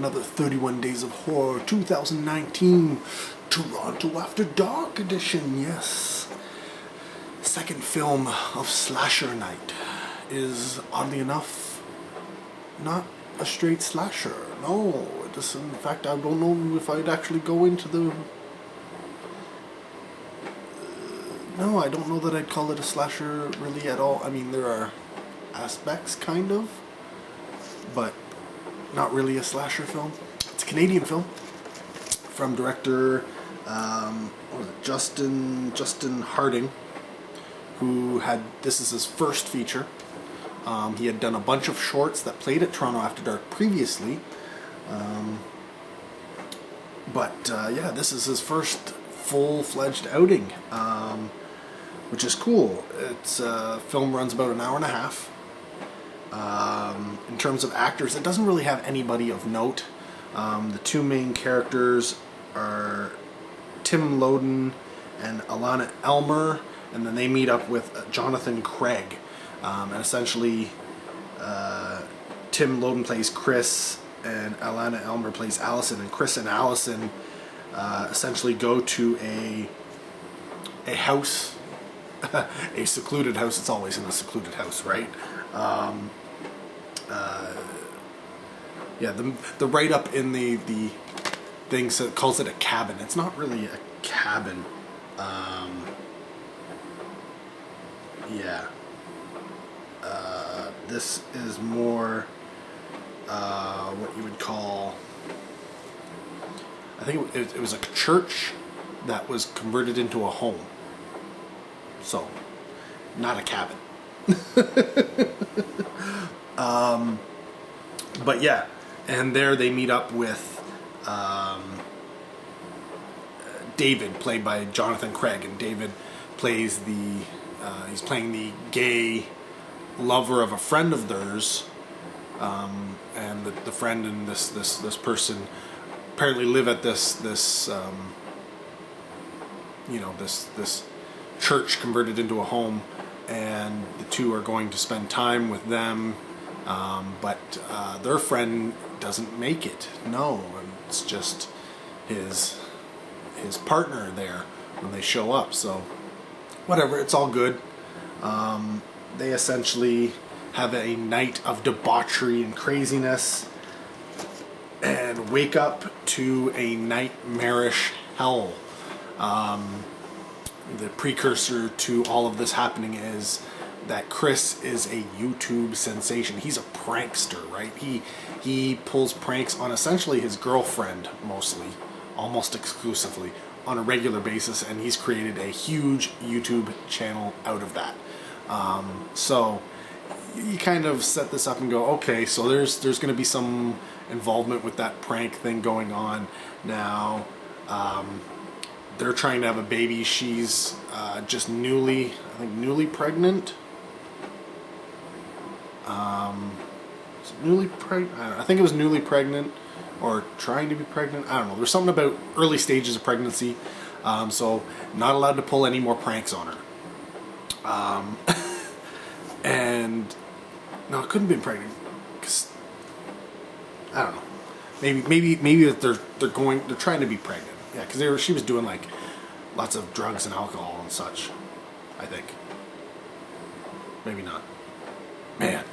another 31 Days of Horror 2019 Toronto After Dark edition. Yes. Second film of Slasher Night is, oddly enough, not a straight slasher. No, it is, in fact, I don't know if I'd actually go into the... no, I don't know that I'd call it a slasher really at all. I mean, there are aspects, kind of, but not really a slasher film. It's a Canadian film from director what was it, Justin Harding, who had, this is his first feature. He had done a bunch of shorts that played at Toronto After Dark previously, but yeah, this is his first full-fledged outing, which is cool. It's film runs about an hour and a half. In terms of actors, it doesn't really have anybody of note. The two main characters are Tim Loden and Alana Elmer, and then they meet up with Jonathan Craig. And essentially, Tim Loden plays Chris, and Alana Elmer plays Allison. And Chris and Allison essentially go to a house, a secluded house. It's always in a secluded house, right? Yeah, the write-up in the thing calls it a cabin. It's not really a cabin. Yeah. This is more what you would call... I think it was a church that was converted into a home. So, not a cabin. But yeah, and there they meet up with David, played by Jonathan Craig, and David plays he's playing the gay lover of a friend of theirs, and the friend and this person apparently live at this church converted into a home, and the two are going to spend time with them, but their friend doesn't make it. No, and it's just his partner there when they show up. So whatever, it's all good. They essentially have a night of debauchery and craziness and wake up to a nightmarish hell. The precursor to all of this happening is that Chris is a YouTube sensation. He's a prankster, right? He pulls pranks on essentially his girlfriend, mostly, almost exclusively, on a regular basis, and he's created a huge YouTube channel out of that. So you kind of set this up and go, okay, so there's going to be some involvement with that prank thing going on. Now, they're trying to have a baby. She's just newly pregnant. Newly pregnant. I think it was newly pregnant or trying to be pregnant. I don't know. There's something about early stages of pregnancy. So not allowed to pull any more pranks on her. And no, it couldn't have been pregnant. 'Cause, I don't know. Maybe they're trying to be pregnant. Yeah, because she was doing like lots of drugs and alcohol and such. I think. Maybe not. Man.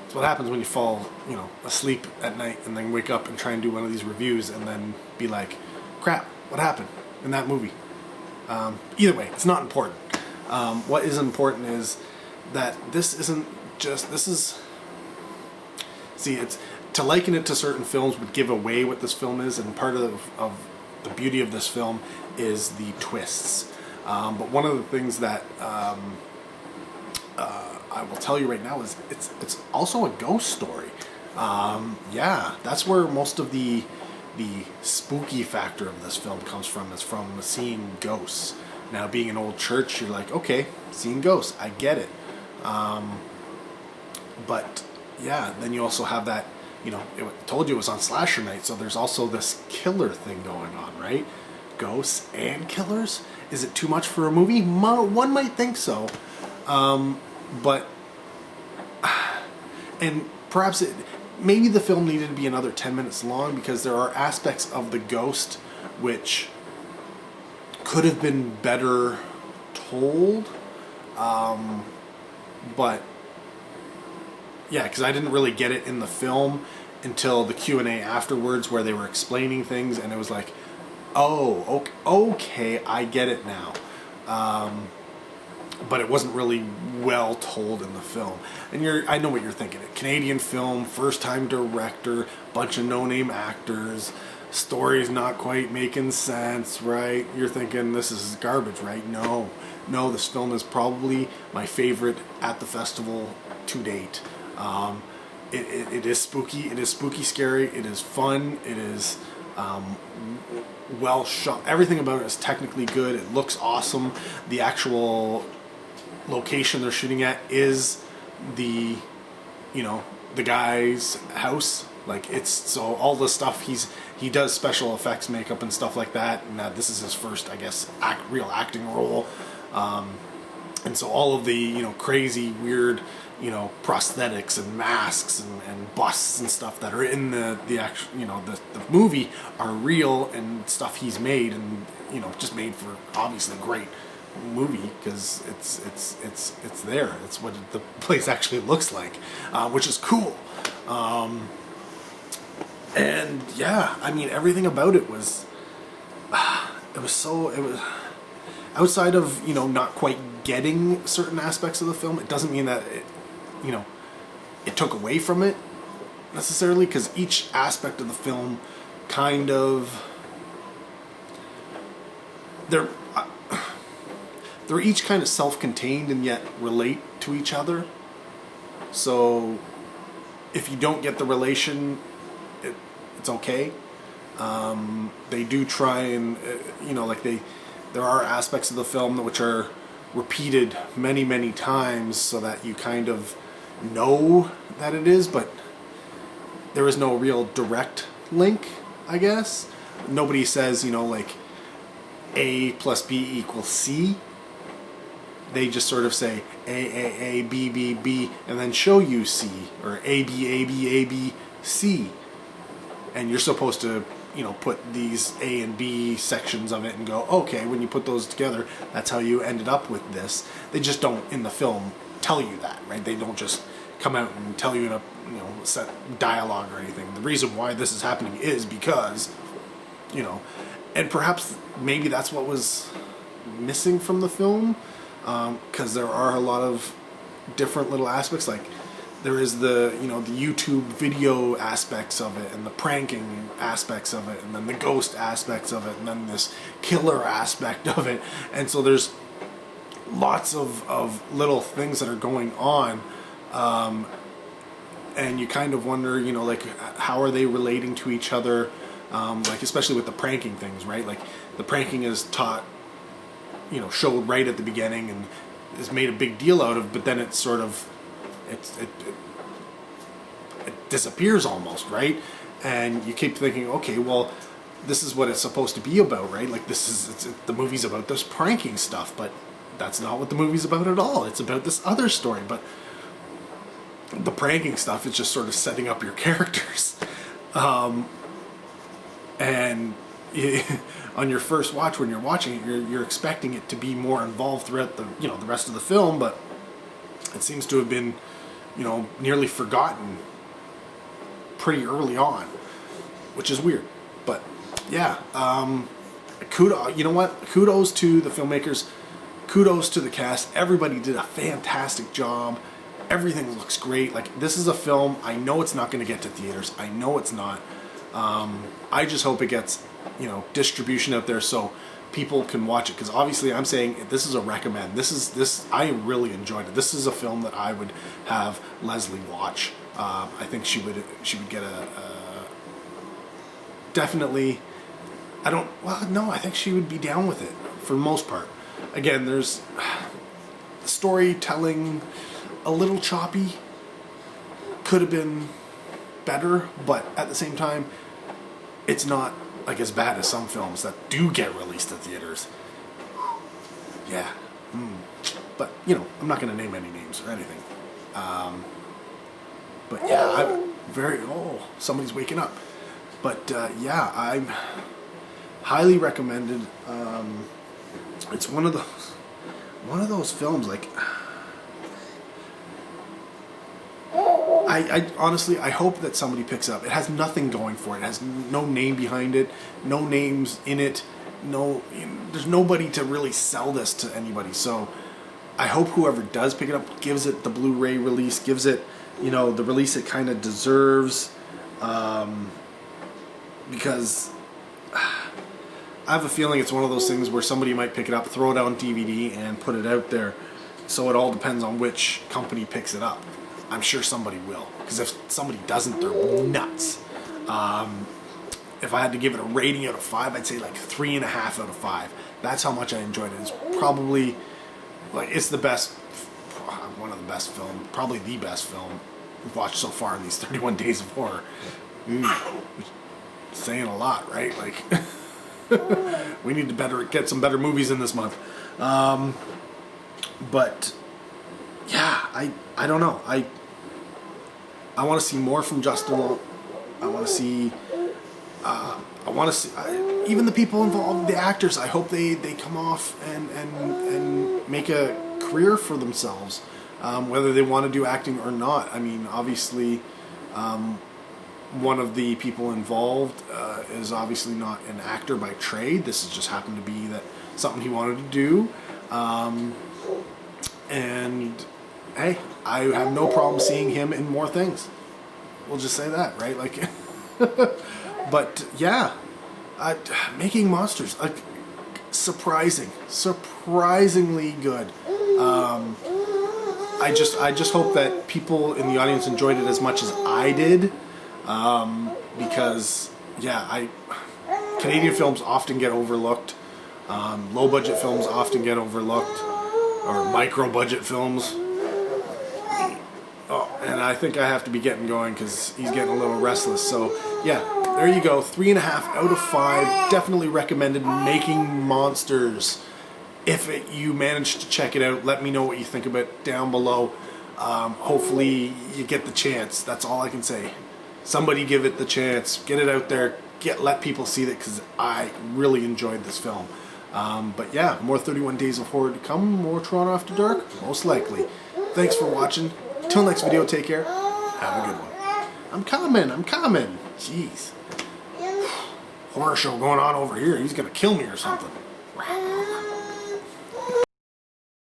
That's what happens when you fall, asleep at night and then wake up and try and do one of these reviews and then be like, crap, what happened in that movie? Either way, it's not important. What is important is that it's to liken it to certain films would give away what this film is, and part of the beauty of this film is the twists. But one of the things that I will tell you right now is it's also a ghost story. Yeah, that's where most of the spooky factor of this film comes from, is from seeing ghosts. Now, being an old church, you're like, okay, seeing ghosts, I get it. But yeah, then you also have that, it told you it was on Slasher Night, so there's also this killer thing going on, right? Ghosts and killers? Is it too much for a movie? One might think so. But, and perhaps maybe the film needed to be another 10 minutes long, because there are aspects of the ghost which could have been better told. But yeah, because I didn't really get it in the film until the Q&A afterwards, where they were explaining things, and it was like, oh, okay, I get it now. But it wasn't really well told in the film. And I know what you're thinking. A Canadian film, first-time director, bunch of no-name actors, story's not quite making sense, right? You're thinking this is garbage, right? No, this film is probably my favorite at the festival to date. It is spooky. It is spooky, scary. It is fun. It is well shot. Everything about it is technically good. It looks awesome. The actual location they're shooting at is the guy's house. Like, it's, so all the stuff he does special effects, makeup and stuff like that, and this is his first, I guess, real acting role. And so all of the, crazy, weird, prosthetics and masks and busts and stuff that are in the actual, the movie are real, and stuff he's made, and, just made for obviously great movie, because it's there. It's what the place actually looks like, which is cool. And yeah, I mean, everything about it was outside of, not quite getting certain aspects of the film. It doesn't mean that it took away from it necessarily, because each aspect of the film kind of, they're each kind of self-contained and yet relate to each other. So if you don't get the relation, it's okay. They do try and, there are aspects of the film which are repeated many, many times, so that you kind of know that it is, but there is no real direct link, I guess. Nobody says, A plus B equals C. They just sort of say A, B, B, B, and then show you C, or A, B, A, B, A, B, C. And you're supposed to, put these A and B sections of it and go, okay, when you put those together, that's how you ended up with this. They just don't, in the film, tell you that, right? They don't just come out and tell you in a, set dialogue or anything. The reason why this is happening is because, and perhaps maybe that's what was missing from the film, because there are a lot of different little aspects. Like, there is the YouTube video aspects of it, and the pranking aspects of it, and then the ghost aspects of it, and then this killer aspect of it. And so there's lots of little things that are going on, and you kind of wonder, how are they relating to each other, especially with the pranking things, right? Like, the pranking is taught, showed right at the beginning and is made a big deal out of, but then it's sort of, it disappears almost, right? And you keep thinking, okay, well, this is what it's supposed to be about, right? Like, the movie's about this pranking stuff, but that's not what the movie's about at all. It's about this other story, but the pranking stuff is just sort of setting up your characters. And on your first watch, when you're watching it, you're expecting it to be more involved throughout the the rest of the film, but it seems to have been nearly forgotten pretty early on, which is weird. But yeah, kudos to the filmmakers, kudos to the cast. Everybody did a fantastic job. Everything looks great. Like, this is a film, I know it's not going to get to theaters. I know it's not. I just hope it gets distribution out there so people can watch it, because obviously I'm saying this is a recommend. I really enjoyed it. This is a film that I would have Leslie watch. I think she would get definitely. I think she would be down with it for the most part. Again, there's storytelling a little choppy, could have been better, but at the same time, it's not like as bad as some films that do get released at theaters. Yeah. But, I'm not going to name any names or anything. But yeah, somebody's waking up. But yeah, I'm highly recommended. It's one of those films, like, I honestly, I hope that somebody picks it up. It has nothing going for it. It has no name behind it, no names in it, there's nobody to really sell this to anybody. So I hope whoever does pick it up gives it the Blu-ray release, gives it, the release it kind of deserves, because I have a feeling it's one of those things where somebody might pick it up, throw it on DVD, and put it out there. So it all depends on which company picks it up. I'm sure somebody will, because if somebody doesn't, they're nuts. If I had to give it a rating out of 5, I'd say like 3.5 out of 5. That's how much I enjoyed it. It's probably, like, it's the best, one of the best film, probably the best film we've watched so far in these 31 Days of Horror. Saying a lot, right? Like, we need to get some better movies in this month. But yeah, I don't know. I want to see more from Justin Long. I want to see. Even the people involved, the actors. I hope they come off and make a career for themselves, whether they want to do acting or not. I mean, obviously, one of the people involved is obviously not an actor by trade. This has just happened to be something he wanted to do. And hey, I have no problem seeing him in more things. We'll just say that, right? Like, but yeah, making monsters, like, surprisingly good. I just hope that people in the audience enjoyed it as much as I did, because yeah, Canadian films often get overlooked. Low budget films often get overlooked, or micro budget films. Oh, and I think I have to be getting going because he's getting a little restless. So yeah, there you go. 3.5 out of 5. Definitely recommended. Making Monsters. If you manage to check it out, let me know what you think of it down below. Hopefully you get the chance. That's all I can say. Somebody give it the chance. Get it out there. Let people see it, because I really enjoyed this film. But yeah, more 31 Days of Horror to come. More Toronto After Dark, most likely. Thanks for watching. Till next video, take care. Have a good one. I'm coming. Jeez. Horror show going on over here. He's gonna kill me or something.